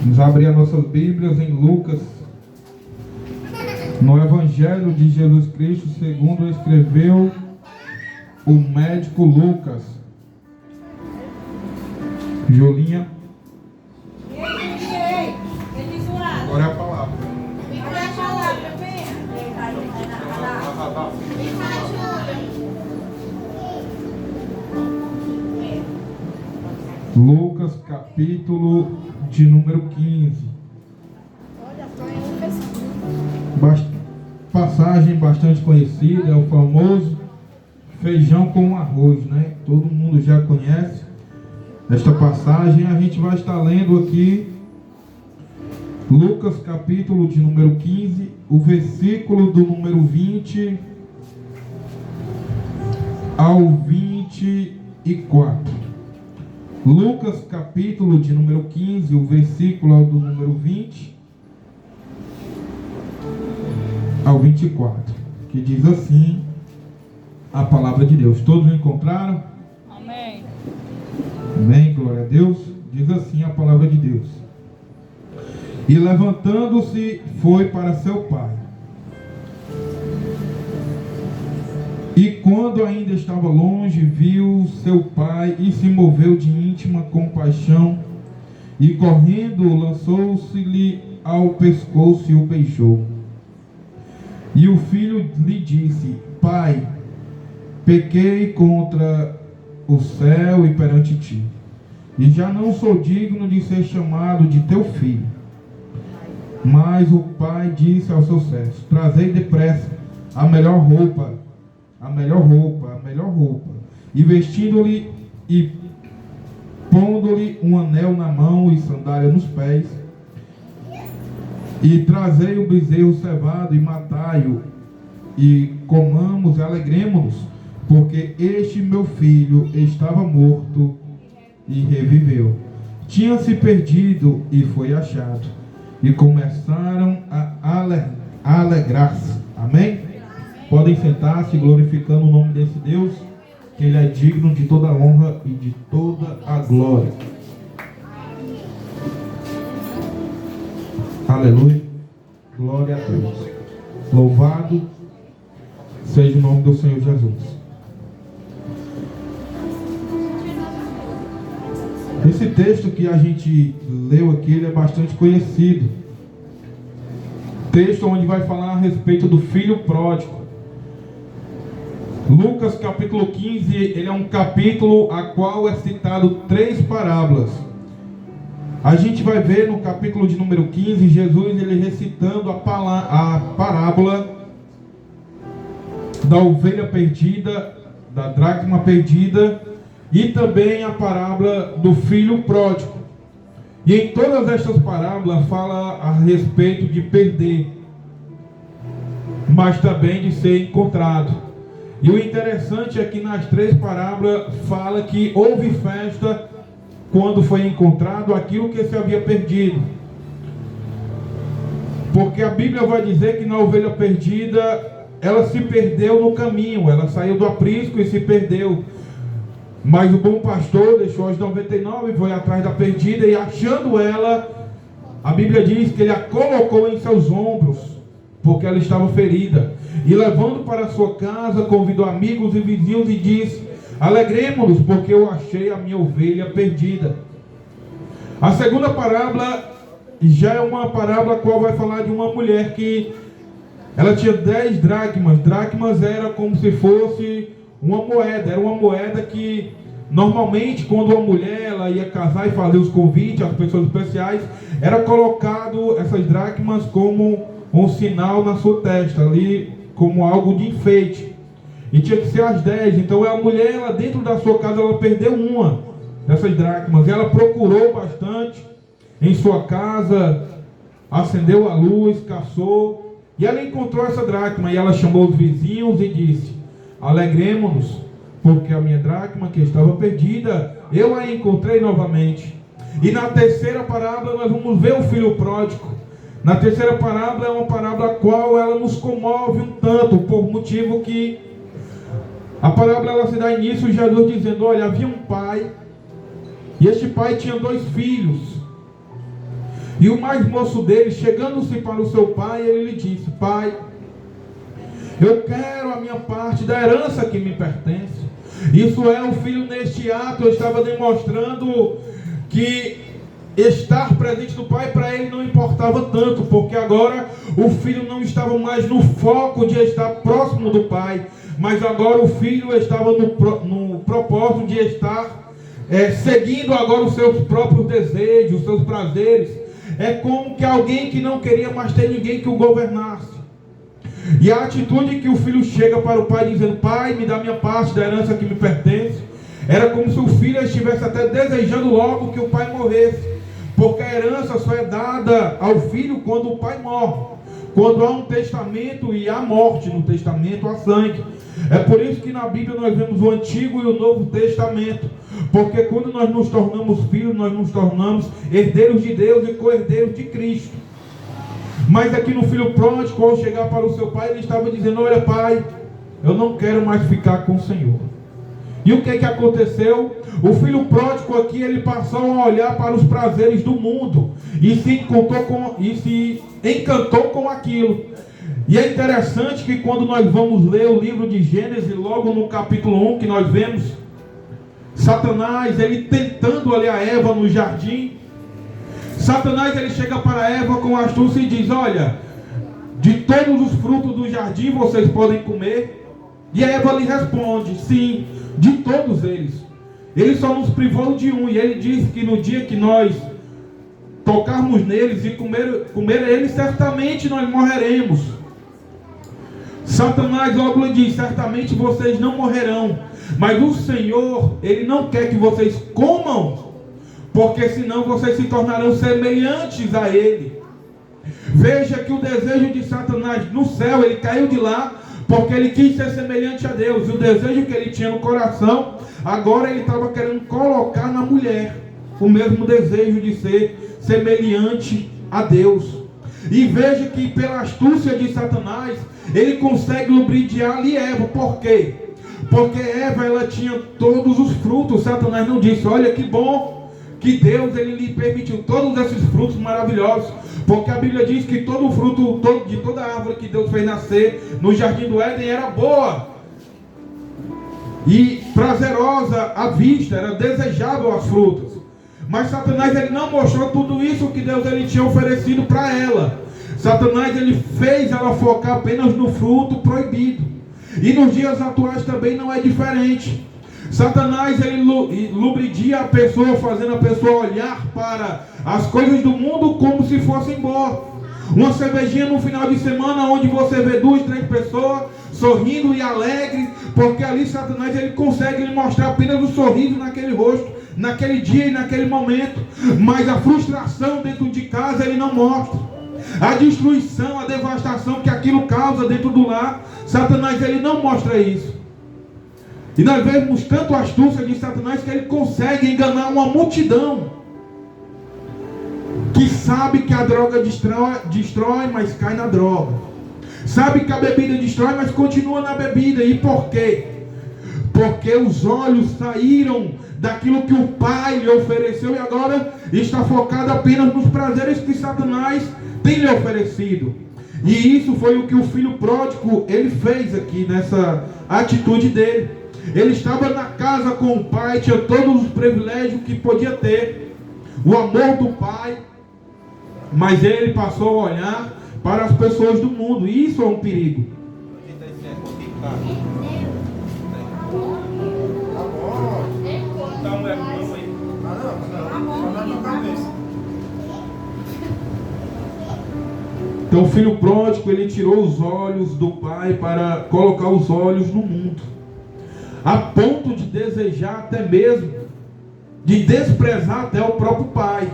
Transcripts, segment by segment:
Vamos abrir as nossas Bíblias em Lucas, no Evangelho de Jesus Cristo, segundo escreveu o médico Lucas. Jolinha. Agora é a palavra. Lucas, capítulo de número 15. Passagem bastante conhecida, é o famoso feijão com arroz, né? Todo mundo já conhece esta passagem. A gente vai estar lendo aqui Lucas, capítulo de número 15, o versículo do número 20 ao 24. Lucas, capítulo de número 15, o versículo do número 20 ao 24, que diz assim a palavra de Deus. Todos encontraram? Amém. Amém, glória a Deus. Diz assim a palavra de Deus: E levantando-se, foi para seu pai. E quando ainda estava longe, viu seu pai e se moveu de íntima compaixão, e correndo lançou-se-lhe ao pescoço e o beijou. E o filho lhe disse: Pai, pequei contra o céu e perante ti, e já não sou digno de ser chamado de teu filho. Mas o pai disse aos seus servos: Trazei depressa a melhor roupa, e vestindo-lhe e pondo-lhe um anel na mão e sandália nos pés, e trazei o bezerro cevado e matai-o, e comamos e alegremo-nos, porque este meu filho estava morto e reviveu, tinha se perdido e foi achado. E começaram a alegrar-se. Amém? Podem sentar-se, glorificando o nome desse Deus, que Ele é digno de toda a honra e de toda a glória. Aleluia. Glória a Deus. Louvado seja o nome do Senhor Jesus. Esse texto que a gente leu aqui, ele é bastante conhecido. Texto onde vai falar a respeito do filho pródigo. Lucas capítulo 15, ele é um capítulo a qual é citado 3 parábolas. A gente vai ver no capítulo de número 15, Jesus ele recitando a parábola da ovelha perdida, da dracma perdida, e também a parábola do filho pródigo. E em todas estas parábolas fala a respeito de perder, mas também de ser encontrado. E o interessante é que nas 3 parábolas fala que houve festa quando foi encontrado aquilo que se havia perdido. Porque a Bíblia vai dizer que na ovelha perdida, ela se perdeu no caminho, ela saiu do aprisco e se perdeu. Mas o bom pastor deixou as 99 e foi atrás da perdida, e achando ela, a Bíblia diz que ele a colocou em seus ombros, porque ela estava ferida. E levando para a sua casa, convidou amigos e vizinhos e disse: Alegremo-nos, porque eu achei a minha ovelha perdida. A segunda parábola já é uma parábola a qual vai falar de uma mulher que ela tinha 10 dracmas. Dracmas era como se fosse uma moeda. Era uma moeda que normalmente quando uma mulher ela ia casar e fazer os convites às pessoas especiais, era colocado essas dracmas como um sinal na sua testa, ali como algo de enfeite. E tinha que ser as 10. Então a mulher, ela, dentro da sua casa, ela perdeu uma dessas dracmas. Ela procurou bastante em sua casa, acendeu a luz, caçou, e ela encontrou essa dracma. E ela chamou os vizinhos e disse: Alegremo-nos, porque a minha dracma que estava perdida, eu a encontrei novamente. E na terceira parábola nós vamos ver o filho pródigo. Na terceira parábola é uma parábola a qual ela nos comove um tanto, por motivo que a parábola ela se dá início Jesus dizendo: olha, havia um pai E este pai tinha 2 filhos. E o mais moço dele, chegando-se para o seu pai, ele lhe disse: pai, eu quero a minha parte da herança que me pertence. Isso é, o filho neste ato estava demonstrando que estar presente do pai para ele não importava tanto, porque agora o filho não estava mais no foco de estar próximo do pai, mas agora o filho estava no propósito de estar seguindo agora os seus próprios desejos, os seus prazeres. É como que alguém que não queria mais ter ninguém que o governasse. E a atitude que o filho chega para o pai dizendo: pai, me dá minha parte da herança que me pertence, era como se o filho estivesse até desejando logo que o pai morresse, porque a herança só é dada ao filho quando o pai morre, quando há um testamento e há morte no testamento, há sangue. É por isso que na Bíblia nós vemos o Antigo e o Novo Testamento, porque quando nós nos tornamos filhos, nós nos tornamos herdeiros de Deus e co-herdeiros de Cristo. Mas aqui no filho pródigo, ao chegar para o seu pai, ele estava dizendo: olha pai, eu não quero mais ficar com o Senhor. E o que aconteceu? O filho pródigo aqui, ele passou a olhar para os prazeres do mundo e se encantou com aquilo. E é interessante que quando nós vamos ler o livro de Gênesis, logo no capítulo 1, que nós vemos Satanás, ele tentando ali a Eva no jardim. Satanás, ele chega para Eva com astúcia e diz: olha, de todos os frutos do jardim vocês podem comer. E a Eva lhe responde: sim, de todos eles. Ele só nos privou de um. E ele diz que no dia que nós tocarmos neles e comer eles, certamente nós morreremos. Satanás logo lhe diz: certamente vocês não morrerão. Mas o Senhor, ele não quer que vocês comam, porque senão vocês se tornarão semelhantes a ele. Veja que o desejo de Satanás no céu, ele caiu de lá porque ele quis ser semelhante a Deus. E o desejo que ele tinha no coração, agora ele estava querendo colocar na mulher o mesmo desejo de ser semelhante a Deus. E veja que pela astúcia de Satanás, ele consegue lubrificar ali Eva. Por quê? Porque Eva, ela tinha todos os frutos. Satanás não disse: olha que bom que Deus, ele lhe permitiu todos esses frutos maravilhosos, porque a Bíblia diz que todo o fruto de toda a árvore que Deus fez nascer no jardim do Éden era boa e prazerosa à vista, era desejável as frutas. Mas Satanás, ele não mostrou tudo isso que Deus, ele tinha oferecido para ela. Satanás, ele fez ela focar apenas no fruto proibido. E nos dias atuais também não é diferente. Satanás, ele lubridia a pessoa, fazendo a pessoa olhar para as coisas do mundo como se fossem boas. Uma cervejinha no final de semana, onde você vê 2, 3 pessoas sorrindo e alegres, porque ali Satanás, ele consegue lhe mostrar apenas o sorriso naquele rosto, naquele dia e naquele momento, mas a frustração dentro de casa ele não mostra. A destruição, a devastação que aquilo causa dentro do lar, Satanás, ele não mostra isso. E nós vemos tanto a astúcia de Satanás que ele consegue enganar uma multidão que sabe que a droga destrói, mas cai na droga. Sabe que a bebida destrói, mas continua na bebida. E por quê? Porque os olhos saíram daquilo que o pai lhe ofereceu e agora está focado apenas nos prazeres que Satanás tem lhe oferecido. E isso foi o que o filho pródigo, ele fez aqui nessa atitude dele. Ele estava na casa com o pai, tinha todos os privilégios que podia ter, o amor do pai, mas ele passou a olhar para as pessoas do mundo. E isso é um perigo. Então o filho pródigo, ele tirou os olhos do pai para colocar os olhos no mundo, a ponto de desejar até mesmo, de desprezar até o próprio pai.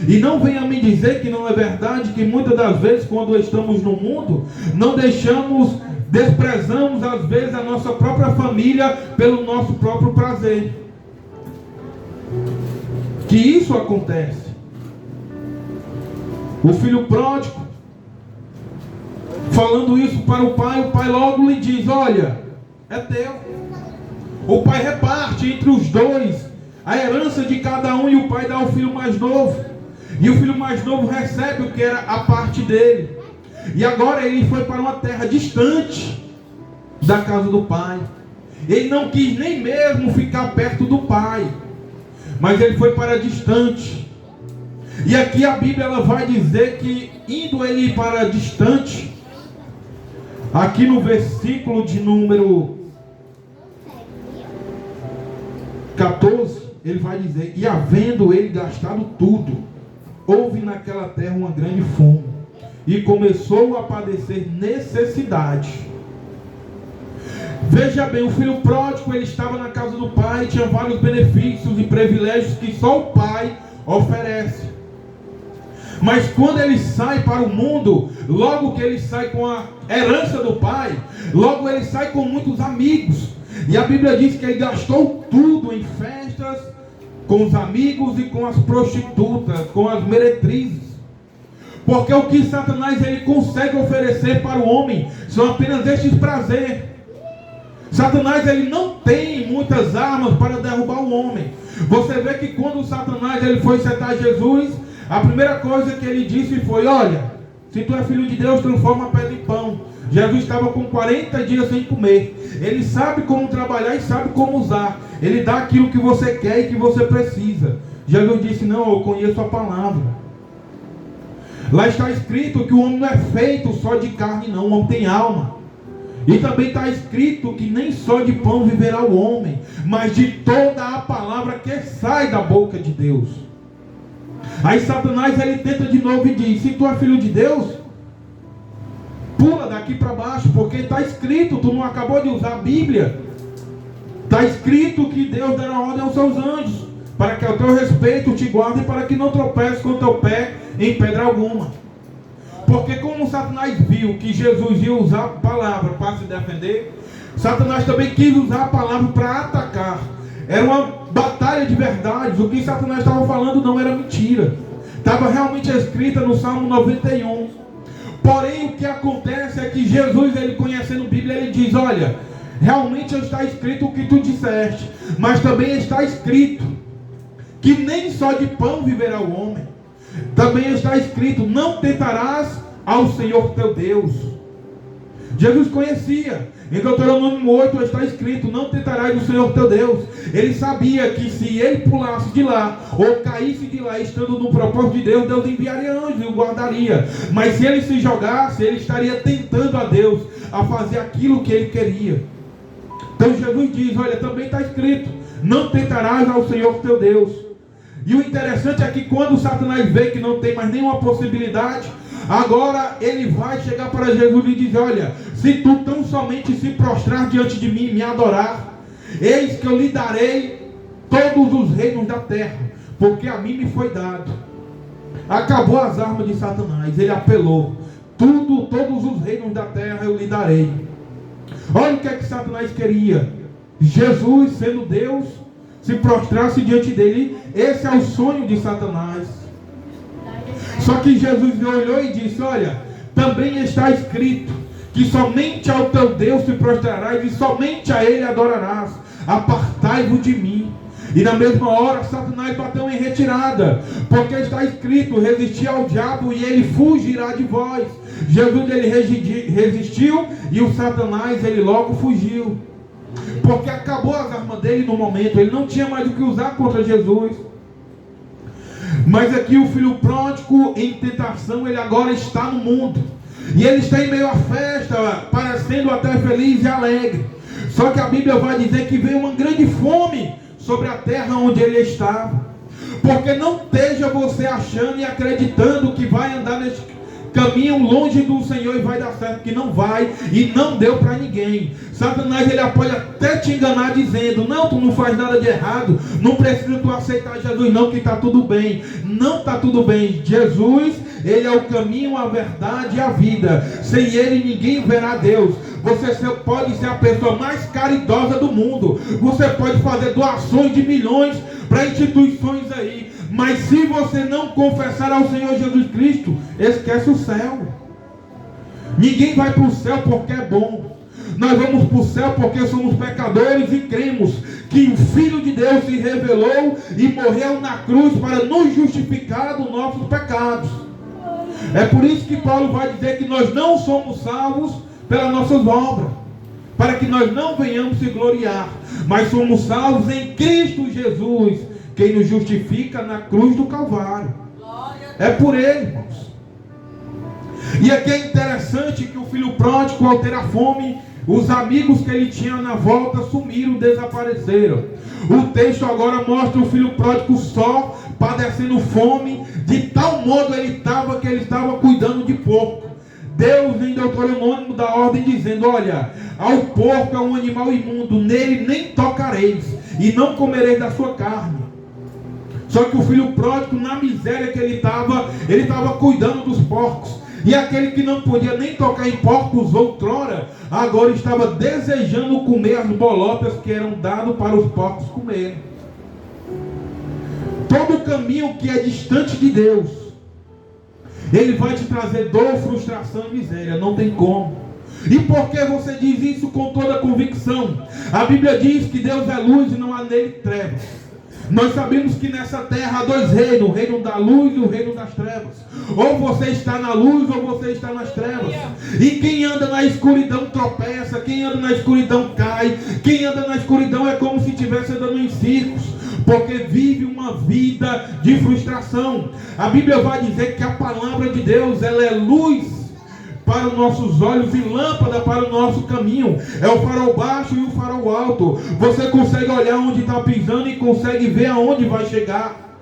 E não venha me dizer que não é verdade, que muitas das vezes quando estamos no mundo, não desprezamos às vezes a nossa própria família pelo nosso próprio prazer. Que isso acontece. O filho pródigo, falando isso para o pai logo lhe diz: olha, é teu. O pai reparte entre os dois a herança de cada um, e o pai dá ao filho mais novo. E o filho mais novo recebe o que era a parte dele. E agora ele foi para uma terra distante da casa do pai. Ele não quis nem mesmo ficar perto do pai, mas ele foi para distante. E aqui a Bíblia ela vai dizer que indo ele para distante, aqui no versículo de número 14, ele vai dizer: e havendo ele gastado tudo, houve naquela terra uma grande fome, e começou a padecer necessidade. Veja bem, o filho pródigo, ele estava na casa do pai, tinha vários benefícios e privilégios que só o pai oferece. Mas quando ele sai para o mundo, logo que ele sai com a herança do pai, logo ele sai com muitos amigos. E a Bíblia diz que ele gastou tudo em festas, com os amigos e com as prostitutas, com as meretrizes. Porque o que Satanás ele consegue oferecer para o homem são apenas estes prazeres. Satanás ele não tem muitas armas para derrubar o homem. Você vê que quando Satanás ele foi sentar Jesus, a primeira coisa que ele disse foi: olha, se tu é filho de Deus, transforma a pedra em pão. Jesus estava com 40 dias sem comer. Ele sabe como trabalhar e sabe como usar. Ele dá aquilo que você quer e que você precisa. Jesus disse: não, eu conheço a palavra. Lá está escrito que o homem não é feito só de carne não, o homem tem alma. E também está escrito que nem só de pão viverá o homem, mas de toda a palavra que sai da boca de Deus. Aí Satanás ele tenta de novo e diz: se tu é filho de Deus, pula daqui para baixo, porque está escrito, tu não acabou de usar a Bíblia, está escrito que Deus dará ordem aos seus anjos, para que ao teu respeito te guardem, para que não tropeces com o teu pé em pedra alguma. Porque como Satanás viu que Jesus ia usar a palavra para se defender, Satanás também quis usar a palavra para atacar. Era uma batalha de verdades. O que Satanás estava falando não era mentira. Estava realmente escrita no Salmo 91. Porém, o que acontece é que Jesus, ele conhecendo a Bíblia, ele diz: olha, realmente está escrito o que tu disseste, mas também está escrito que nem só de pão viverá o homem. Também está escrito: não tentarás ao Senhor teu Deus. Jesus conhecia. Em Deuteronômio 8 está escrito: não tentarás o Senhor teu Deus. Ele sabia que se ele pulasse de lá, ou caísse de lá, estando no propósito de Deus, Deus enviaria anjos e o guardaria. Mas se ele se jogasse, ele estaria tentando a Deus a fazer aquilo que ele queria. Então Jesus diz: olha, também está escrito: não tentarás ao Senhor teu Deus. E o interessante é que quando Satanás vê que não tem mais nenhuma possibilidade, agora ele vai chegar para Jesus e dizer: olha, se tu tão somente se prostrar diante de mim e me adorar, eis que eu lhe darei todos os reinos da terra, porque a mim me foi dado. Acabou as armas de Satanás, ele apelou: todos os reinos da terra eu lhe darei. Olha o que é que Satanás queria: Jesus, sendo Deus, se prostrasse diante dele. Esse é o sonho de Satanás. Só que Jesus olhou e disse: olha, também está escrito que somente ao teu Deus se prostrarás e somente a ele adorarás. Apartai-vos de mim. E na mesma hora Satanás bateu em retirada, porque está escrito: resistir ao diabo e ele fugirá de vós. Jesus ele resistiu e o Satanás ele logo fugiu, porque acabou as armas dele no momento. Ele não tinha mais o que usar contra Jesus. Mas aqui o filho pródigo em tentação, ele agora está no mundo, e ele está em meio à festa, parecendo até feliz e alegre. Só que a Bíblia vai dizer que veio uma grande fome sobre a terra onde ele estava. Porque não esteja você achando e acreditando que vai andar neste caminho longe do Senhor e vai dar certo, que não vai, e não deu para ninguém. Satanás ele pode até te enganar dizendo: não, tu não faz nada de errado, não precisa tu aceitar Jesus não, que está tudo bem. Não está tudo bem. Jesus, ele é o caminho, a verdade e a vida. Sem ele ninguém verá Deus. Você pode ser a pessoa mais caridosa do mundo, você pode fazer doações de milhões para instituições aí, mas se você não confessar ao Senhor Jesus Cristo, esquece o céu. Ninguém vai para o céu porque é bom. Nós vamos para o céu porque somos pecadores e cremos que o Filho de Deus se revelou e morreu na cruz para nos justificar dos nossos pecados. É por isso que Paulo vai dizer que nós não somos salvos pelas nossas obras, para que nós não venhamos se gloriar, mas somos salvos em Cristo Jesus, quem nos justifica na cruz do Calvário. É por Ele, irmãos. E aqui é interessante que o filho pródigo, ao ter a fome, os amigos que ele tinha na volta sumiram, desapareceram. O texto agora mostra o filho pródigo só, padecendo fome, de tal modo ele estava cuidando de porco. Deus em Deuteronômio dá ordem dizendo: olha, ao porco é um animal imundo, nele nem tocareis, e não comereis da sua carne. Só que o filho pródigo, na miséria que ele estava cuidando dos porcos. E aquele que não podia nem tocar em porcos outrora, agora estava desejando comer as bolotas que eram dadas para os porcos comerem. Todo caminho que é distante de Deus, ele vai te trazer dor, frustração e miséria. Não tem como. E por que você diz isso com toda convicção? A Bíblia diz que Deus é luz e não há nele trevas. Nós sabemos que nessa terra há dois reinos, o reino da luz e o reino das trevas. Ou você está na luz ou você está nas trevas. E quem anda na escuridão tropeça, quem anda na escuridão cai, quem anda na escuridão é como se estivesse andando em círculos, porque vive uma vida de frustração. A Bíblia vai dizer que a palavra de Deus, ela é luz para os nossos olhos e lâmpada para o nosso caminho. É o farol baixo e o farol alto. Você consegue olhar onde está pisando e consegue ver aonde vai chegar.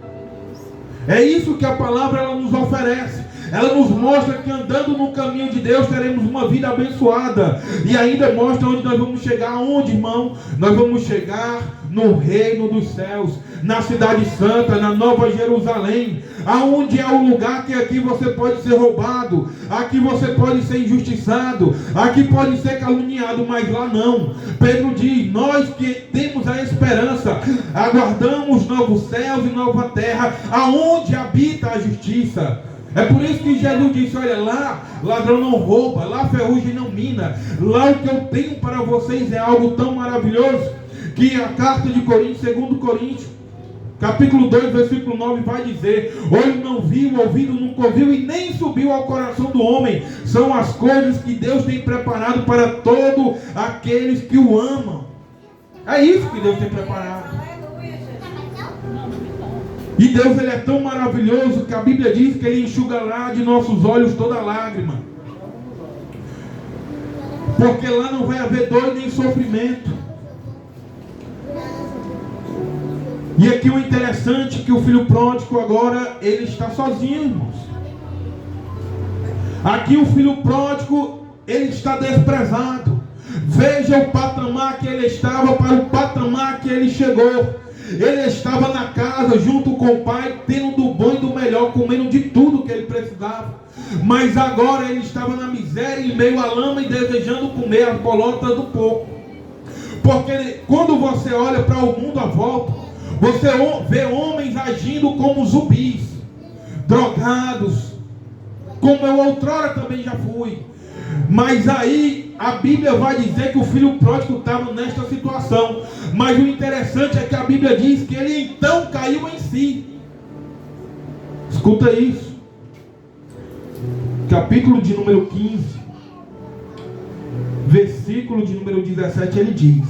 É isso que a palavra ela nos oferece. Ela nos mostra que andando no caminho de Deus teremos uma vida abençoada. E ainda mostra onde nós vamos chegar. Onde, irmão? Nós vamos chegar no reino dos céus, na cidade santa, na Nova Jerusalém, aonde é o lugar que aqui você pode ser roubado, aqui você pode ser injustiçado, aqui pode ser caluniado, mas lá não. Pedro diz: nós que temos a esperança, aguardamos novos céus e nova terra, aonde habita a justiça. É por isso que Jesus disse: olha, lá ladrão não rouba, lá ferrugem não mina, lá o que eu tenho para vocês é algo tão maravilhoso, que a carta de Coríntios, 2 Coríntios, capítulo 2, versículo 9, vai dizer: olho não viu, ouvido nunca ouviu, e nem subiu ao coração do homem, são as coisas que Deus tem preparado para todos aqueles que o amam. É isso que Deus tem preparado. E Deus, ele é tão maravilhoso que a Bíblia diz que ele enxugará de nossos olhos toda lágrima, porque lá não vai haver dor nem sofrimento. E aqui o interessante é que o filho pródigo agora ele está sozinho, irmãos. Aqui o filho pródigo ele está desprezado. Veja o patamar que ele estava para o patamar que ele chegou. Ele estava na casa junto com o pai, tendo do bom e do melhor, comendo de tudo que ele precisava. Mas agora ele estava na miséria, em meio à lama, e desejando comer as bolotas do porco. Porque quando você olha para o mundo à volta, você vê homens agindo como zumbis, drogados, como eu outrora também já fui. Mas aí a Bíblia vai dizer que o filho pródigo estava nesta situação. Mas o interessante é que a Bíblia diz que ele então caiu em si. Escuta isso. Capítulo de número 15, versículo de número 17, ele diz: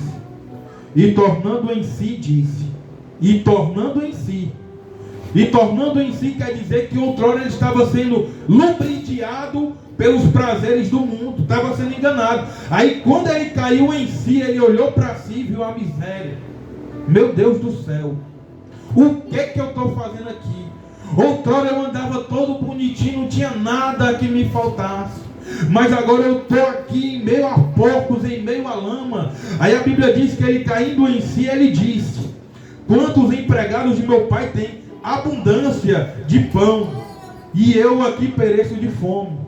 e tornando em si, disse. E tornando em si. E tornando em si quer dizer que outrora ele estava sendo lubrifiado pelos prazeres do mundo, estava sendo enganado. Aí quando ele caiu em si, ele olhou para si e viu a miséria. Meu Deus do céu, o que eu estou fazendo aqui? Outrora eu andava todo bonitinho, não tinha nada que me faltasse, mas agora eu estou aqui em meio a porcos, em meio à lama. Aí a Bíblia diz que ele caindo em si, ele disse: quantos empregados de meu pai têm abundância de pão, e eu aqui pereço de fome.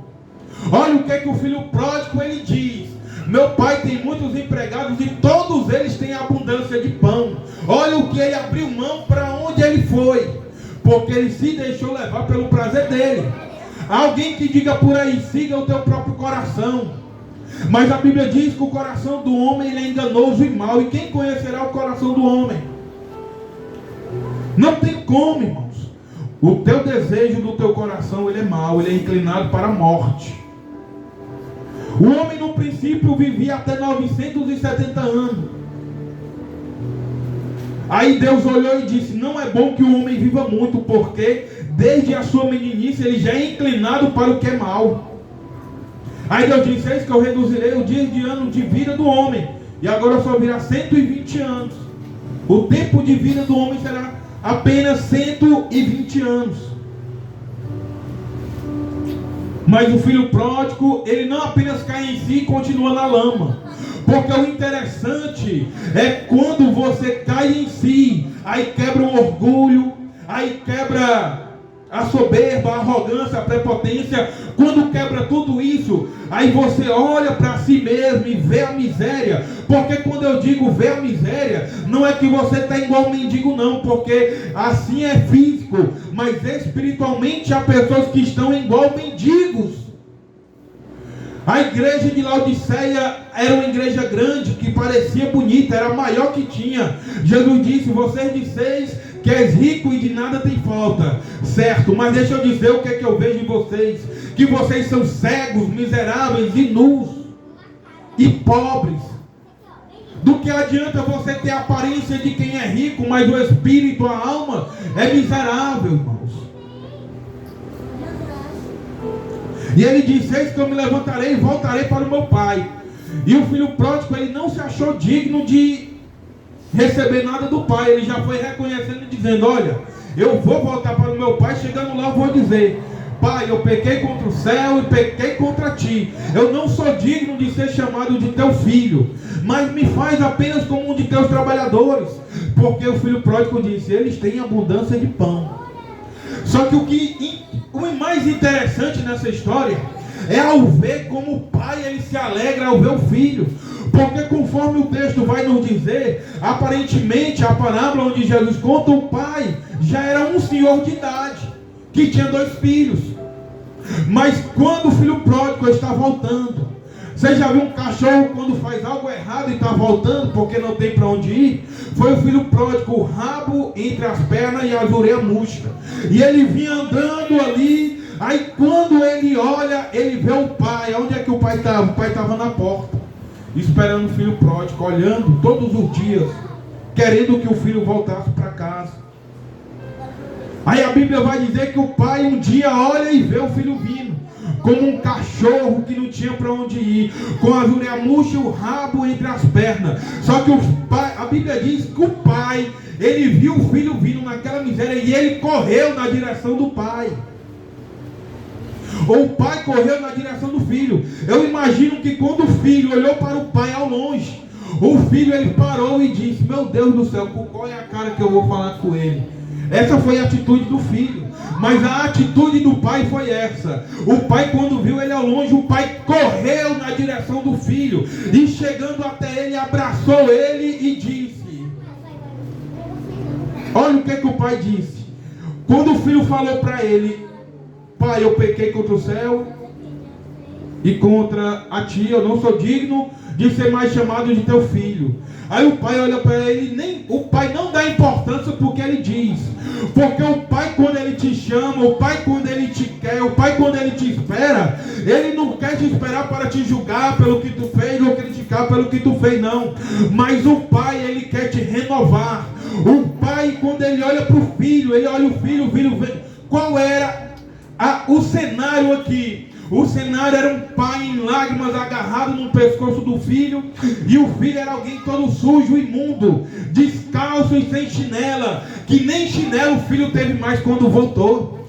Olha o que o filho pródigo ele diz: meu pai tem muitos empregados e todos eles têm abundância de pão. Olha o que ele abriu mão, para onde ele foi, porque ele se deixou levar pelo prazer dele. Alguém que diga por aí: siga o teu próprio coração. Mas a Bíblia diz que o coração do homem ele é enganoso e mau. E quem conhecerá o coração do homem? Não tem como, irmãos. O teu desejo do teu coração ele é mau, ele é inclinado para a morte. O homem no princípio vivia até 970 anos. Aí Deus olhou e disse: não é bom que o homem viva muito, porque desde a sua meninice ele já é inclinado para o que é mal. Aí Deus disse: eis que eu reduzirei o dia de ano de vida do homem, e agora só virá 120 anos. O tempo de vida do homem será apenas 120 anos. Mas o filho pródigo, ele não apenas cai em si e continua na lama. Porque o interessante é quando você cai em si, aí quebra o orgulho, aí quebra a soberba, a arrogância, a prepotência. Quando quebra tudo isso, aí você olha para si mesmo e vê a miséria. Porque quando eu digo ver a miséria, não é que você está igual um mendigo não, porque assim é físico, mas espiritualmente há pessoas que estão igual mendigos. A igreja de Laodiceia era uma igreja grande, que parecia bonita, era a maior que tinha. Jesus disse: vocês disseis que és rico e de nada tem falta, certo? Mas deixa eu dizer o que é que eu vejo em vocês: que vocês são cegos, miseráveis e nus e pobres. Do que adianta você ter a aparência de quem é rico, mas o espírito, a alma é miserável, irmãos. E ele disse: eis que eu me levantarei e voltarei para o meu pai. E o filho pródigo, ele não se achou digno de receber nada do pai. Ele já foi reconhecendo e dizendo: olha, eu vou voltar para o meu pai. Chegando lá eu vou dizer: pai, eu pequei contra o céu e pequei contra ti. Eu não sou digno de ser chamado de teu filho, mas me faz apenas como um de teus trabalhadores. Porque o filho pródigo disse: eles têm abundância de pão. Só que o mais interessante nessa história é ao ver como o pai ele se alegra ao ver o filho. Porque conforme o texto vai nos dizer, aparentemente a parábola onde Jesus conta, o pai já era um senhor de idade, que tinha 2 filhos. Mas quando o filho pródigo está voltando, você já viu um cachorro quando faz algo errado e está voltando porque não tem para onde ir? Foi o filho pródigo, o rabo entre as pernas e as orelhas murchas. E ele vinha andando ali. Aí quando ele olha, ele vê o pai. Onde é que o pai estava? O pai estava na porta, esperando o filho pródigo, olhando todos os dias, querendo que o filho voltasse para casa. Aí a Bíblia vai dizer que o pai um dia olha e vê o filho vindo, como um cachorro que não tinha para onde ir, com as orelhas murchas e o rabo entre as pernas. Só que o pai, a Bíblia diz que o pai, ele viu o filho vindo naquela miséria e ele correu na direção do pai. Ou o pai correu na direção do filho. Eu imagino que quando o filho olhou para o pai ao longe, o filho ele parou e disse: meu Deus do céu, qual é a cara que eu vou falar com ele? Essa foi a atitude do filho. Mas a atitude do pai foi essa. O pai, quando viu ele ao longe, o pai correu na direção do filho. E chegando até ele, abraçou ele e disse: olha o que o pai disse. Quando o filho falou para ele: pai, eu pequei contra o céu e contra a ti, eu não sou digno de ser mais chamado de teu filho. Aí o pai olha para ele, o pai não dá importância porque ele diz. Porque o pai, quando ele te chama, o pai, quando ele te quer, o pai, quando ele te espera, ele não quer te esperar para te julgar pelo que tu fez ou criticar pelo que tu fez, não. Mas o pai, ele quer te renovar. O pai, quando ele olha para o filho, ele olha o filho vê. Qual era o cenário aqui? O cenário era um pai em lágrimas agarrado no pescoço do filho. E o filho era alguém todo sujo, imundo, descalço e sem chinela. Que nem chinelo o filho teve mais quando voltou.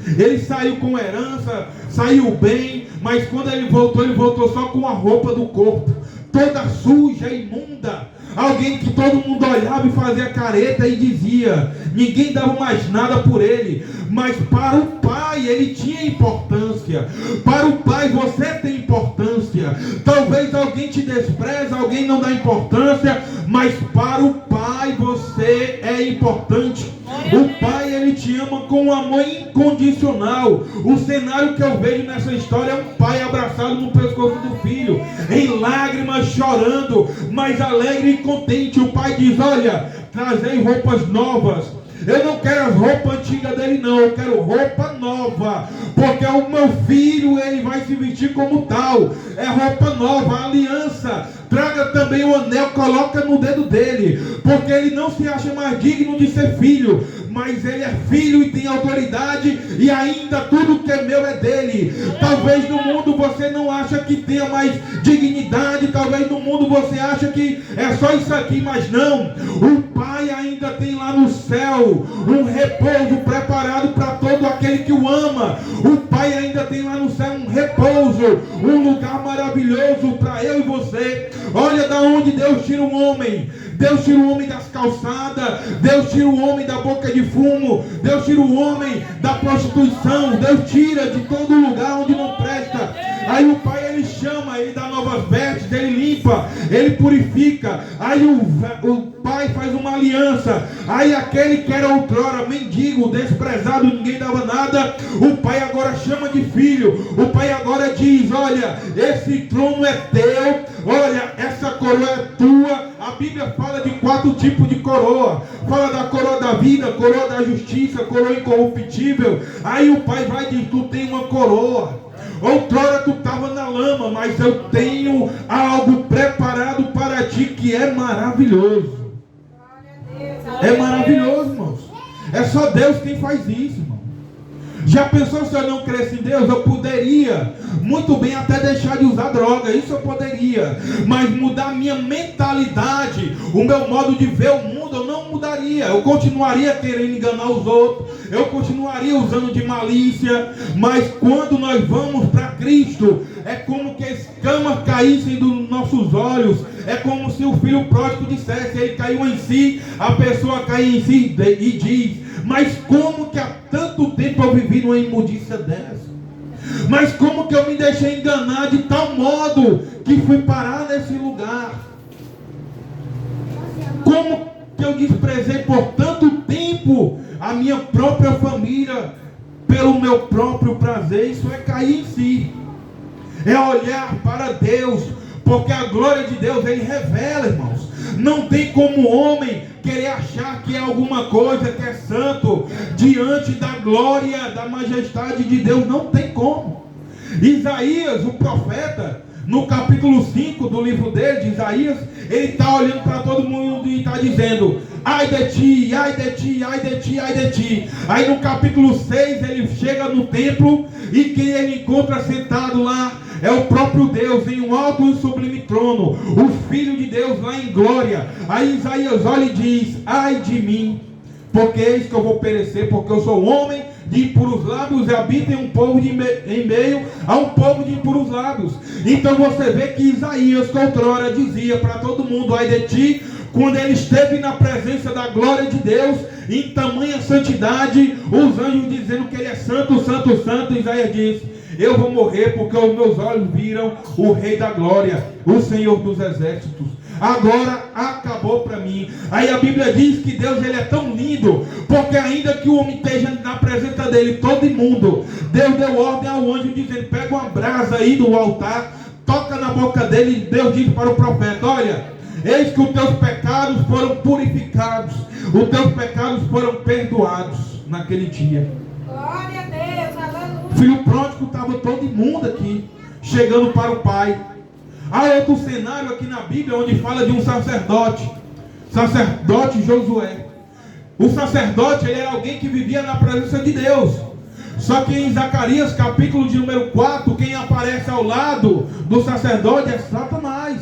Ele saiu com herança, saiu bem, mas quando ele voltou só com a roupa do corpo, toda suja, imunda. Alguém que todo mundo olhava e fazia careta e dizia, ninguém dava mais nada por ele. Mas para o pai ele tinha importância. Para o pai você tem importância. Talvez alguém te despreza, alguém não dá importância, mas para o pai você é importante. O Pai, Ele te ama com um amor incondicional. O cenário que eu vejo nessa história é um pai abraçado no pescoço do filho, em lágrimas, chorando, mas alegre e contente. O pai diz: olha, trazei roupas novas. Eu não quero as roupas antigas dele, não. Eu quero roupa nova. Porque o meu filho, ele vai se vestir como tal. É roupa nova, aliança. Traga também o anel, coloca no dedo dele. Porque ele não se acha mais digno de ser filho. Mas ele é filho e tem autoridade. E ainda tudo que é meu é dele. Talvez no mundo você não acha que tenha mais dignidade. Talvez no mundo você acha que é só isso aqui. Mas não. O Pai ainda tem lá no céu um repouso preparado para todo aquele que o ama. O Pai ainda tem lá no céu um repouso, um lugar maravilhoso para eu e você. Olha da onde Deus tira o homem. Deus tira o homem das calçadas. Deus tira o homem da boca de fumo. Deus tira o homem da prostituição. Deus tira de todo lugar onde não presta. Aí o Pai, ele chama, ele dá novas vestes, ele limpa, ele purifica. Aí o Pai faz uma aliança. Aí aquele que era outrora mendigo, desprezado, ninguém dava nada, o Pai agora chama de filho. O Pai agora diz: olha, esse trono é teu, olha, essa coroa é tua. A Bíblia fala de 4 tipos de coroa. Fala da coroa da vida, coroa da justiça, coroa incorruptível. Aí o Pai vai e diz: tu tem uma coroa. Outrora tu estava na lama, mas eu tenho algo preparado para ti que é maravilhoso. É maravilhoso, irmãos. É só Deus quem faz isso, irmão. Já pensou se eu não cresce em Deus? Eu poderia muito bem até deixar de usar droga, isso eu poderia, mas mudar minha mentalidade, o meu modo de ver o mundo, eu não mudaria. Eu continuaria querendo enganar os outros, eu continuaria usando de malícia. Mas quando nós vamos para Cristo, é como que escamas caíssem dos nossos olhos. É como se o filho pródigo dissesse: ele caiu em si, a pessoa cai em si e diz: mas como que há tanto tempo eu vivi numa imundícia dessa? Mas como que eu me deixei enganar de tal modo que fui parar nesse lugar? Como que eu desprezei por tanto tempo a minha própria família pelo meu próprio prazer? Isso é cair em si. É olhar para Deus, porque a glória de Deus, Ele revela, irmãos. Não tem como o homem querer achar que é alguma coisa, que é santo, diante da glória, da majestade de Deus. Não tem como. Isaías, o profeta, no capítulo 5 do livro dele, de Isaías, ele está olhando para todo mundo e está dizendo: ai de ti, ai de ti, ai de ti, ai de ti. Aí no capítulo 6 ele chega no templo e quem ele encontra sentado lá é o próprio Deus em um alto e sublime trono, o Filho de Deus lá em glória. Aí Isaías olha e diz: ai de mim, porque eis que eu vou perecer, porque eu sou homem de impuros lábios e habito em um povo em meio a um povo de impuros lábios. Então você vê que Isaías, que outrora dizia para todo mundo: ai de ti, quando ele esteve na presença da glória de Deus, em tamanha santidade, os anjos dizendo que ele é santo, santo, santo, Isaías diz: eu vou morrer porque os meus olhos viram o Rei da Glória, o Senhor dos Exércitos. Agora acabou para mim. Aí a Bíblia diz que Deus, ele é tão lindo, porque ainda que o homem esteja na presença dele todo imundo, Deus deu ordem ao anjo dizendo: pega uma brasa aí do altar, toca na boca dele. E Deus disse para o profeta: olha, eis que os teus pecados foram purificados, os teus pecados foram perdoados naquele dia. Glória a Deus, aleluia. O filho pródigo estava todo imundo aqui, chegando para o pai. Há outro cenário aqui na Bíblia onde fala de um sacerdote Josué. O sacerdote, ele era alguém que vivia na presença de Deus. Só que em Zacarias capítulo de número 4, quem aparece ao lado do sacerdote é Satanás.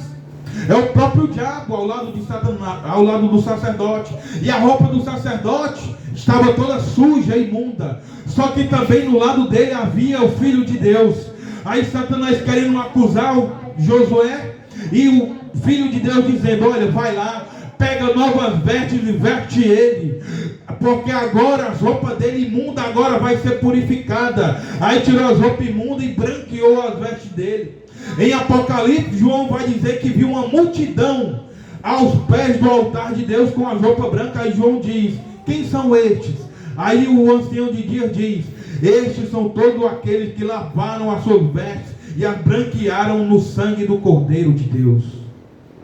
É o próprio diabo ao lado de Satanás, ao lado do sacerdote. E a roupa do sacerdote estava toda suja e imunda. Só que também no lado dele havia o Filho de Deus. Aí Satanás querendo acusar o Josué, e o Filho de Deus dizendo: olha, vai lá, pega novas vestes e veste ele, porque agora as roupas dele imundas agora vai ser purificada. Aí tirou as roupas imundas e branqueou as vestes dele. Em Apocalipse, João vai dizer que viu uma multidão aos pés do altar de Deus com as roupas brancas. Aí João diz quem são estes? Aí o ancião de dias diz: estes são todos aqueles que lavaram as suas vestes e as branquearam no sangue do Cordeiro de Deus.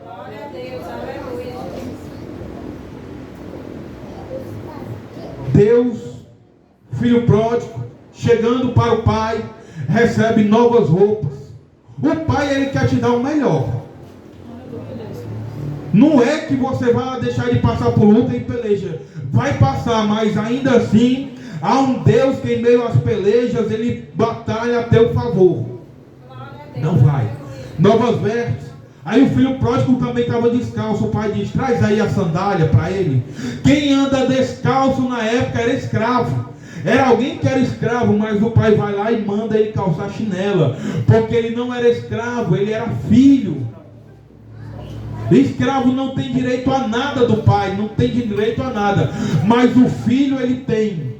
Glória a Deus, aleluia. Deus, filho pródigo, chegando para o pai, recebe novas roupas. O pai, ele quer te dar o melhor. Não é que você vai deixar de passar por luta e peleja. Vai passar, mas ainda assim, há um Deus que em meio às pelejas, ele batalha a teu favor. Não vai. Novas vestes. Aí o filho pródigo também estava descalço. O pai diz: traz aí a sandália para ele. Quem anda descalço na época era escravo. Era alguém que era escravo, mas o pai vai lá e manda ele calçar chinela. Porque ele não era escravo, ele era filho. Escravo não tem direito a nada do pai, não tem direito a nada. Mas o filho ele tem.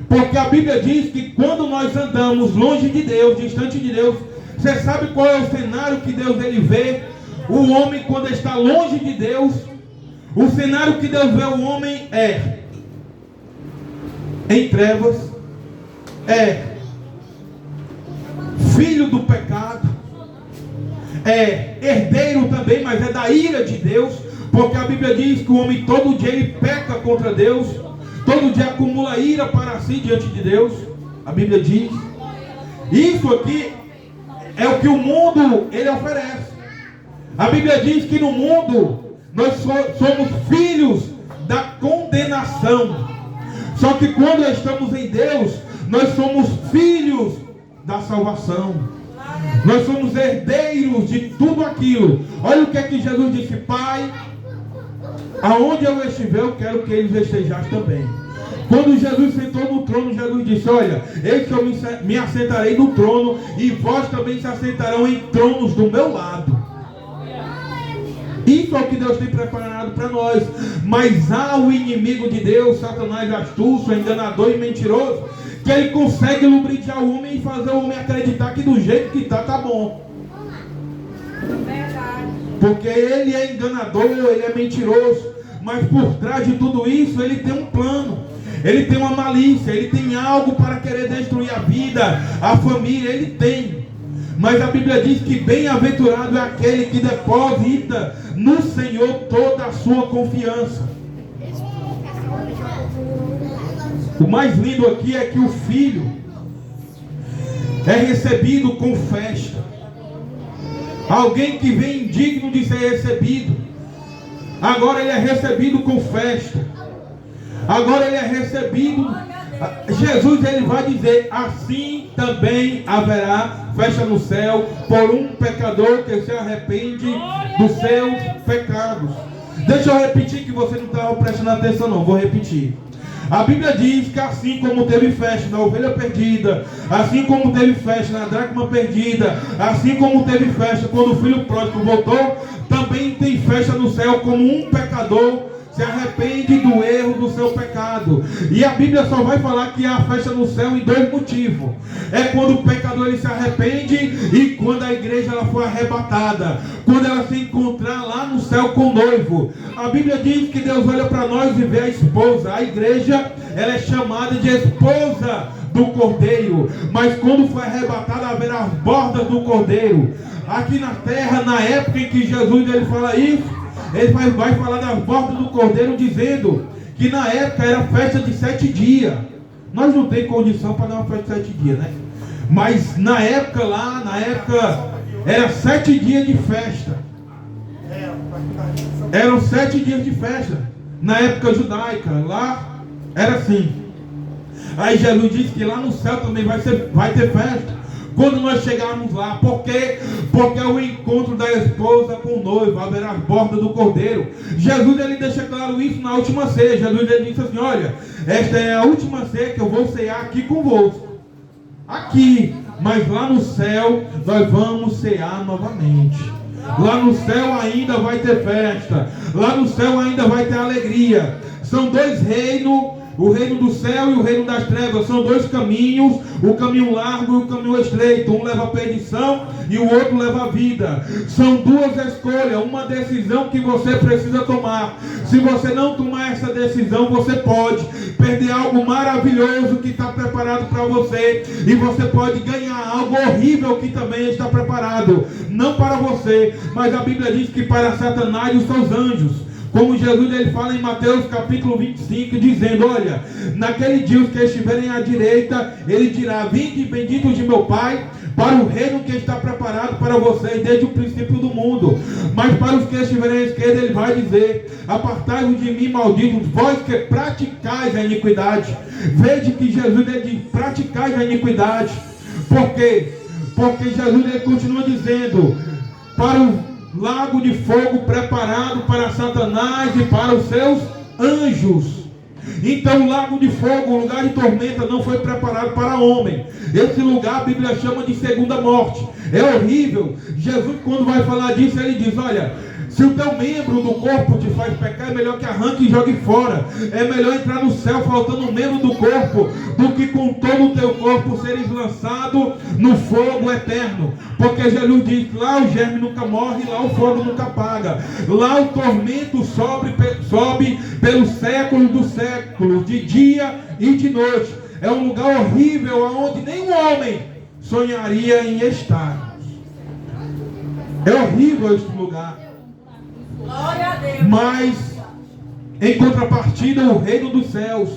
Porque a Bíblia diz que quando nós andamos longe de Deus, distante de Deus, você sabe qual é o cenário que Deus ele vê? O homem quando está longe de Deus, o cenário que Deus vê o homem é em trevas, é filho do pecado, é herdeiro também, mas é da ira de Deus, porque a Bíblia diz que o homem todo dia ele peca contra Deus, todo dia acumula ira para si diante de Deus. A Bíblia diz, isso aqui é o que o mundo ele oferece. A Bíblia diz que no mundo nós somos filhos da condenação. Só que quando estamos em Deus, nós somos filhos da salvação. Nós somos herdeiros de tudo aquilo. Olha o que é que Jesus disse: Pai, aonde eu estiver, eu quero que eles estejam também. Quando Jesus sentou no trono, Jesus disse: olha, eis que eu me assentarei no trono, e vós também se assentarão em tronos do meu lado. Isso é o que Deus tem preparado para nós. Mas há o inimigo de Deus, Satanás astuto, enganador e mentiroso, que ele consegue lubrificar o homem e fazer o homem acreditar que do jeito que está, tá bom. Verdade. Porque ele é enganador, ele é mentiroso. Mas por trás de tudo isso, ele tem um plano. Ele tem uma malícia, ele tem algo para querer destruir a vida, a família, ele tem. Mas a Bíblia diz que bem-aventurado é aquele que deposita no Senhor toda a sua confiança. O mais lindo aqui é que o filho é recebido com festa. Alguém que vem indigno de ser recebido, agora ele é recebido com festa. Agora ele é recebido. Jesus ele vai dizer: assim também haverá festa no céu por um pecador que se arrepende dos seus pecados. Deixa eu repetir, que você não estava prestando atenção não, vou repetir. A Bíblia diz que assim como teve festa na ovelha perdida, assim como teve festa na dracma perdida, assim como teve festa quando o filho pródigo voltou, também tem festa no céu como um pecador se arrepende do erro do seu pecado. E a Bíblia só vai falar que há festa no céu em dois motivos: é quando o pecador ele se arrepende, e quando a igreja ela for arrebatada, quando ela se encontrar lá no céu com o noivo. A Bíblia diz que Deus olha para nós e vê a esposa. A igreja ela é chamada de esposa do Cordeiro, mas quando for arrebatada haverá as bordas do Cordeiro. Aqui na terra, na época em que Jesus ele fala isso, ele vai falar das bordas do Cordeiro, dizendo que na época era festa de 7 dias. Nós não temos condição para dar uma festa de 7 dias, né? Mas na época era 7 dias de festa. Eram 7 dias de festa. Na época judaica, lá era assim. Aí Jesus disse que lá no céu também vai ter festa. Quando nós chegarmos lá, por quê? Porque é o encontro da esposa com o noivo, haverá as bordas do Cordeiro. Jesus ele deixa claro isso na última ceia. Jesus ele disse assim: olha, esta é a última ceia que eu vou cear aqui convosco. Aqui, mas lá no céu nós vamos cear novamente. Lá no céu ainda vai ter festa. Lá no céu ainda vai ter alegria. São dois reinos O reino do céu e o reino das trevas são dois caminhos, o caminho largo e o caminho estreito. Um leva à perdição e o outro leva à vida. São duas escolhas, uma decisão que você precisa tomar. Se você não tomar essa decisão, você pode perder algo maravilhoso que está preparado para você, e você pode ganhar algo horrível que também está preparado, não para você, mas a Bíblia diz que para Satanás e os seus anjos. Como Jesus ele fala em Mateus capítulo 25, dizendo: olha, naquele dia os que estiverem à direita, ele dirá: vinde benditos de meu Pai, para o reino que está preparado para vocês desde o princípio do mundo. Mas para os que estiverem à esquerda, ele vai dizer: apartai-vos de mim, malditos, vós que praticais a iniquidade. Veja que Jesus ele diz: praticais a iniquidade. Por quê? Porque Jesus ele continua dizendo: para o lago de fogo preparado para Satanás e para os seus anjos. Então o lago de fogo, o lugar de tormenta, não foi preparado para homem. Esse lugar a Bíblia chama de segunda morte. É horrível. Jesus, quando vai falar disso, ele diz: olha, se o teu membro do corpo te faz pecar, é melhor que arranque e jogue fora. É melhor entrar no céu faltando um membro do corpo, do que com todo o teu corpo seres lançado no fogo eterno. Porque Jesus diz que lá o germe nunca morre, lá o fogo nunca apaga. Lá o tormento sobe pelos séculos dos séculos, de dia e de noite. É um lugar horrível, onde nenhum homem sonharia em estar. É horrível este lugar. Mas, em contrapartida, o reino dos céus,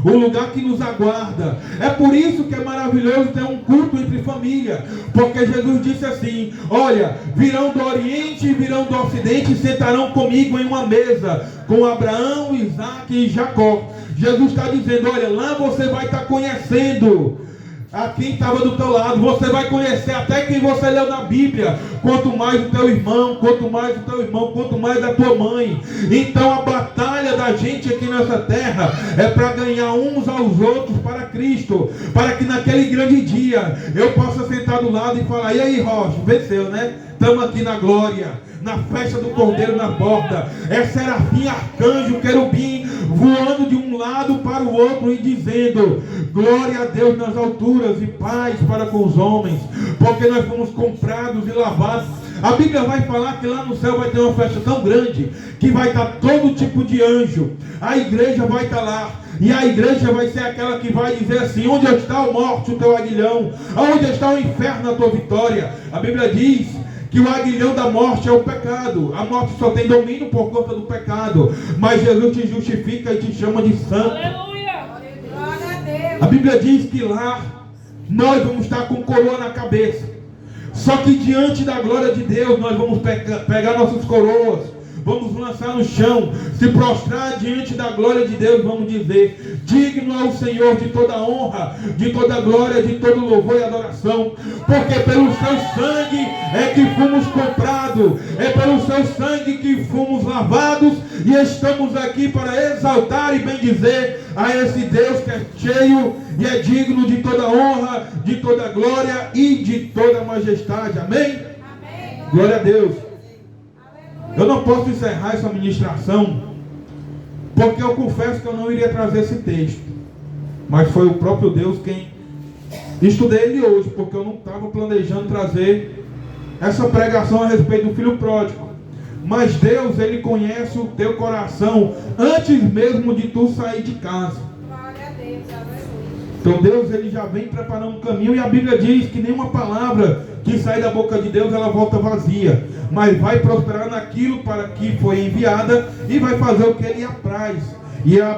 o lugar que nos aguarda. É por isso que é maravilhoso ter um culto entre família, porque Jesus disse assim: olha, virão do Oriente e virão do Ocidente e sentarão comigo em uma mesa, com Abraão, Isaac e Jacó. Jesus está dizendo: olha, lá você vai estar conhecendo a quem estava do teu lado, você vai conhecer até quem você leu na Bíblia, quanto mais o teu irmão, quanto mais a tua mãe. Então a batalha da gente aqui nessa terra é para ganhar uns aos outros para Cristo, para que naquele grande dia eu possa sentar do lado e falar: e aí, Rocha, venceu, né? Estamos aqui na glória, na festa do Cordeiro na borda. É serafim, arcanjo, querubim voando de um lado para o outro e dizendo: glória a Deus nas alturas e paz para com os homens, porque nós fomos comprados e lavados. A Bíblia vai falar que lá no céu vai ter uma festa tão grande que vai estar todo tipo de anjo. A igreja vai estar lá, e a igreja vai ser aquela que vai dizer assim: onde está a morte, o teu aguilhão? Onde está o inferno, a tua vitória? A Bíblia diz que o aguilhão da morte é o pecado. A morte só tem domínio por conta do pecado, mas Jesus te justifica e te chama de santo. Aleluia! Glória a Deus! A Bíblia diz que lá nós vamos estar com coroa na cabeça. Só que diante da glória de Deus nós vamos pegar nossas coroas, vamos lançar no chão, se prostrar diante da glória de Deus, vamos dizer: digno é o Senhor de toda honra, de toda glória, de todo louvor e adoração, porque pelo seu sangue é que fomos comprados, é pelo seu sangue que fomos lavados, e estamos aqui para exaltar e bendizer a esse Deus que é cheio e é digno de toda honra, de toda glória e de toda majestade. Amém? Amém. Glória a Deus. Eu não posso encerrar essa ministração, porque eu confesso que eu não iria trazer esse texto, mas foi o próprio Deus quem estudei ele hoje, porque eu não estava planejando trazer essa pregação a respeito do filho pródigo. Mas Deus, ele conhece o teu coração antes mesmo de tu sair de casa. Glória a Deus, aleluia. Então Deus, ele já vem preparando um caminho, e a Bíblia diz que nenhuma palavra que sai da boca de Deus ela volta vazia, mas vai prosperar naquilo para que foi enviada, e vai fazer o que ele apraz. E a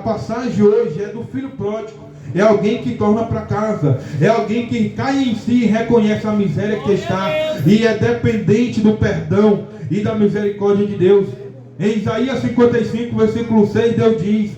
passagem hoje é do filho pródigo. É alguém que torna para casa, é alguém que cai em si e reconhece a miséria que está, e é dependente do perdão e da misericórdia de Deus. Em Isaías 55, versículo 6, Deus diz: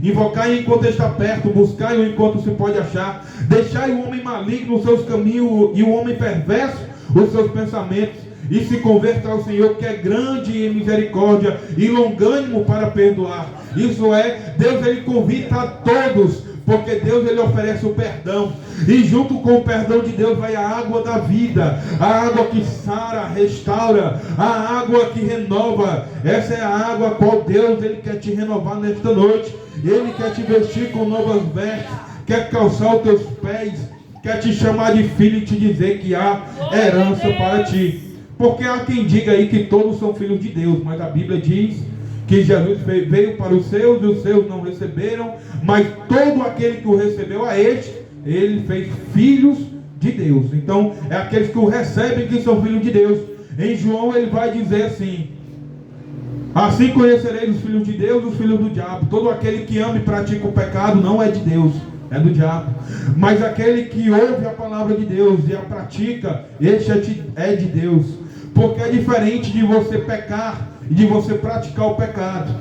invocai enquanto está perto, buscai-o enquanto se pode achar, deixai o homem maligno os seus caminhos e o homem perverso os seus pensamentos, e se converta ao Senhor, que é grande em misericórdia e longânimo para perdoar. Isso é, Deus ele convida a todos, porque Deus ele oferece o perdão, e junto com o perdão de Deus vai a água da vida, a água que sara, restaura, a água que renova. Essa é a água a qual Deus ele quer te renovar nesta noite. Ele quer te vestir com novas vestes, quer calçar os teus pés, quer te chamar de filho e te dizer que há herança para ti. Porque há quem diga aí que todos são filhos de Deus, mas a Bíblia diz que Jesus veio para os seus e os seus não receberam, mas todo aquele que o recebeu a este, ele fez filhos de Deus. Então é aqueles que o recebem que são filhos de Deus. Em João ele vai dizer assim: assim conhecereis os filhos de Deus e os filhos do diabo. Todo aquele que ama e pratica o pecado não é de Deus, é do diabo. Mas aquele que ouve a palavra de Deus e a pratica, este é de Deus. Porque é diferente de você pecar e de você praticar o pecado.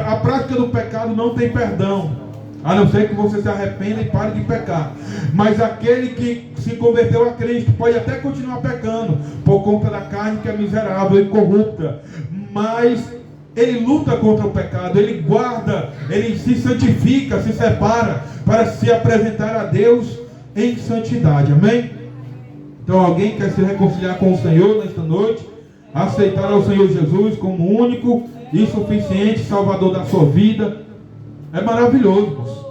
A prática do pecado não tem perdão, a não ser que você se arrependa e pare de pecar. Mas aquele que se converteu a Cristo pode até continuar pecando por conta da carne que é miserável e corrupta, mas ele luta contra o pecado, ele guarda, ele se santifica, se separa para se apresentar a Deus em santidade. Amém? Então alguém quer se reconciliar com o Senhor nesta noite, aceitar ao Senhor Jesus como único e suficiente Salvador da sua vida? É maravilhoso, irmãos.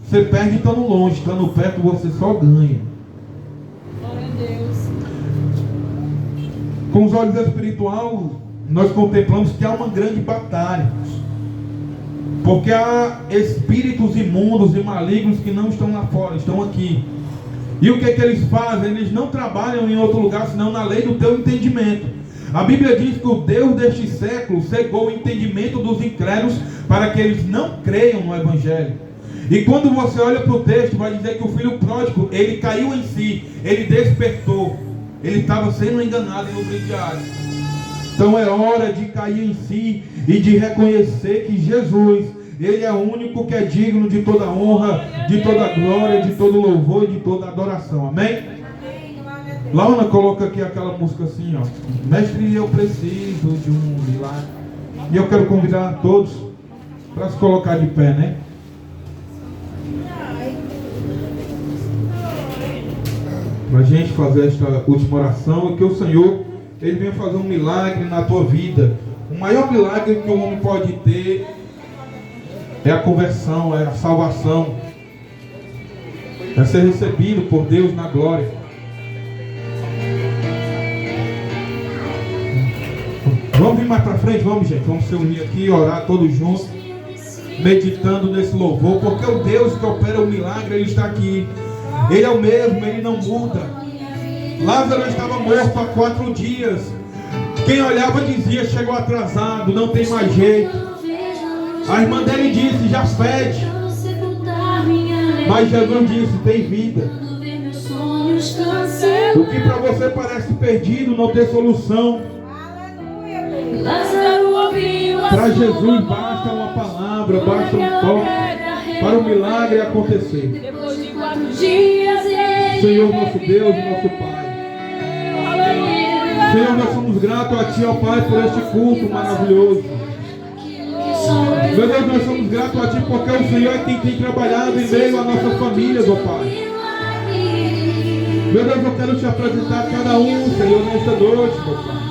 Você perde estando longe, estando perto você só ganha. Glória a Deus. Com os olhos espirituais, nós contemplamos que há uma grande batalha, porque há espíritos imundos e malignos que não estão lá fora, estão aqui. E o que é que eles fazem? Eles não trabalham em outro lugar senão na lei do teu entendimento. A Bíblia diz que o Deus deste século cegou o entendimento dos incrédulos para que eles não creiam no Evangelho. E quando você olha para o texto, vai dizer que o filho pródigo, ele caiu em si, ele despertou, ele estava sendo enganado no brindiário. Então é hora de cair em si e de reconhecer que Jesus, ele é o único que é digno de toda honra, de toda glória, de todo louvor e de toda adoração. Amém? Amém. Glória a Deus. Laura, coloca aqui aquela música assim, ó. Mestre, eu preciso de um milagre. E eu quero convidar a todos para se colocar de pé, né? Para a gente fazer esta última oração, e que o Senhor, ele venha fazer um milagre na tua vida. O maior milagre que o homem pode ter é a conversão, é a salvação, é ser recebido por Deus na glória. Vamos vir mais para frente, vamos, gente, vamos se unir aqui, orar todos juntos, meditando nesse louvor, porque o Deus que opera o milagre, ele está aqui. Ele é o mesmo, ele não muda. Lázaro estava morto há 4 dias. Quem olhava dizia: chegou atrasado, não tem mais jeito. A irmã dele disse: já fede. Mas Jesus disse: tem vida. O que para você parece perdido, não tem solução, para Jesus basta uma palavra, basta um toque para o milagre acontecer. Senhor nosso Deus e nosso Pai, Senhor, nós somos gratos a Ti, ó Pai, por este culto maravilhoso. Meu Deus, nós somos gratos a Ti porque o Senhor é quem tem trabalhado em meio às nossas famílias, ó Pai. Meu Deus, eu quero Te apresentar cada um, Senhor, nesta noite, meu Pai.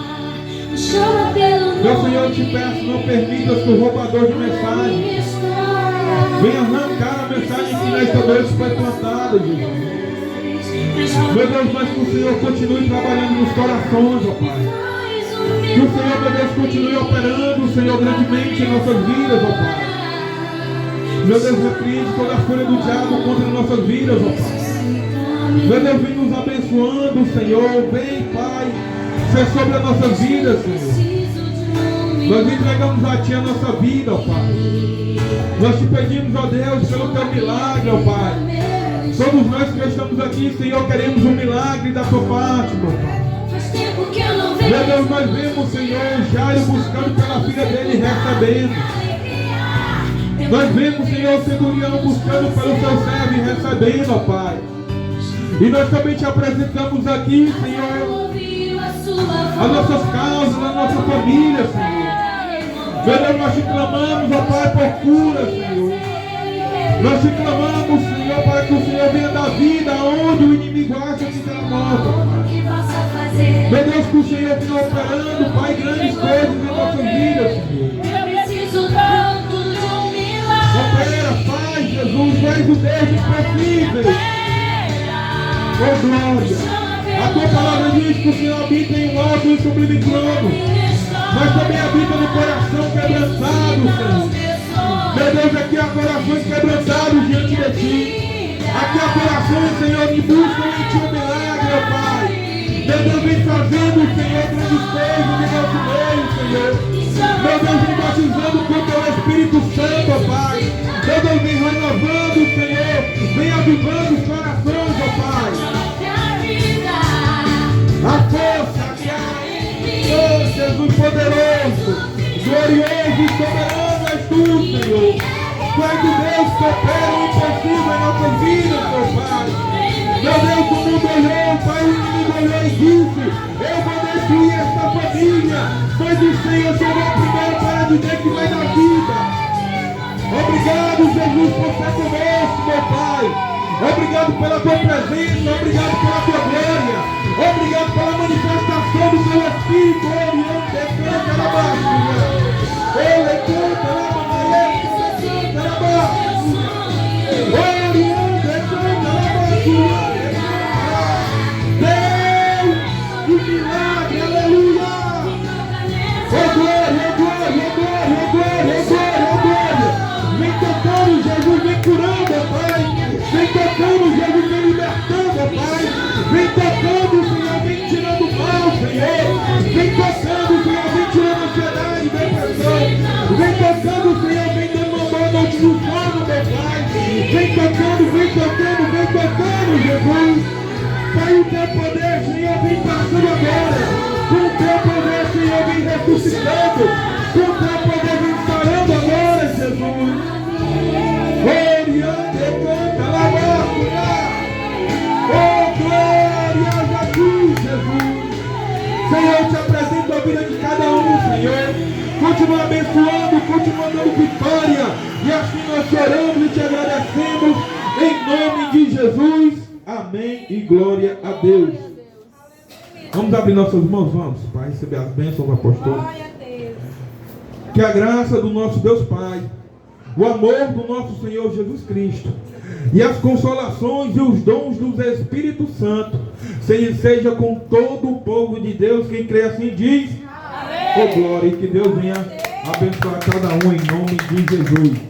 Meu Senhor, eu Te peço, não permitas que o roubador de mensagem venha arrancar a mensagem que nesta noite foi plantada, Jesus. Meu Deus, mas que o Senhor continue trabalhando nos corações, ó Pai. Que o Senhor, meu Deus, continue operando, Senhor, grandemente em nossas vidas, ó Pai. Meu Deus, repreende toda a fúria do diabo contra nossas vidas, ó Pai. Meu Deus, vem nos abençoando, Senhor. Vem, Pai, ser sobre as nossas vidas, Senhor. Nós entregamos a Ti a nossa vida, ó Pai. Nós Te pedimos, ó Deus, pelo Teu milagre, ó Pai. Todos nós que estamos aqui, Senhor, queremos um milagre da Tua parte, meu Pai. Meu Deus, nós vemos, Senhor, Jairo buscando pela filha dele e recebendo. Nós vemos, Senhor, o centurião buscando pelo seu servo e recebendo, ó Pai. E nós também Te apresentamos aqui, Senhor, as nossas casas, a nossa família, Senhor. Meu Deus, nós Te clamamos, ó Pai, por cura, Senhor. Nós te clamamos, Senhor, para que o Senhor venha dar vida onde o inimigo acha que está morto. Meu Deus, que o Senhor venha operando, Pai, grandes coisas em nossas vidas, Senhor. Eu preciso tanto de um milagre. Opera, Pai, Jesus, tu és o Deus impossível. Oh, glória. A tua palavra diz que o Senhor habita em um alto e sublime trono, mas também habita no coração quebrantado, Senhor. Meu Deus, aqui há corações quebrantados diante de ti. Aqui há corações, Senhor, que buscam em ti um milagre, ó Pai. Meu Deus, vem fazendo, Senhor, grandes coisas em nosso meio, Senhor. Meu Deus, vem batizando com o teu Espírito Santo, ó Pai. Meu Deus, vem renovando, Senhor. Vem avivando os corações, ó Pai. A força que há em ti, oh Jesus poderoso, glorioso e soberano és tu, Senhor. Tu és o Deus que opera o impossível em nossas vidas, meu Pai. Meu Deus, o mundo olhou, Pai, o inimigo olhou e disse: eu vou destruir esta família, mas o Senhor chegou primeiro para dizer que vai dar vida. Obrigado, Jesus, por ser conosco, meu Pai. Obrigado pela tua presença, obrigado pela tua glória, obrigado pela manifestação do teu Espírito, oriente, canta na base, ele canta na base, canta na base, oriente, canta na base, Deus, que milagre, aleluia, oh glória, oh glória, oh glória, oh glória, oh glória, oh glória, vem tocando, Jesus, vem curando, Pai. Vem tocando, Jesus, vem libertando, Pai. Vem tocando, Senhor, vem tirando o mal, Senhor. Vem tocando, Senhor, vem tirando a ansiedade, depressão. Vem tocando, Senhor, vem dando uma boa noite no sono, meu Pai. Vem tocando, vem tocando, vem tocando, Jesus. Pai, o teu poder, Senhor, vem passando agora. Com o teu poder, Senhor, vem ressuscitando. Com o teu poder, vem sarando agora, Jesus. Oh, glória a ti, Jesus. Senhor, eu te apresento a vida de cada um, Senhor. Continua abençoando, continua dando vitória. E assim nós te oramos e te agradecemos. Em nome de Jesus. Amém e glória a Deus. Vamos abrir nossas mãos, vamos, Pai, receber as bênçãos, apóstolo. Que a graça do nosso Deus Pai, o amor do nosso Senhor Jesus Cristo e as consolações e os dons do Espírito Santo seja com todo o povo de Deus. Quem crê assim diz: amém. Oh glória, e que Deus venha abençoar cada um em nome de Jesus.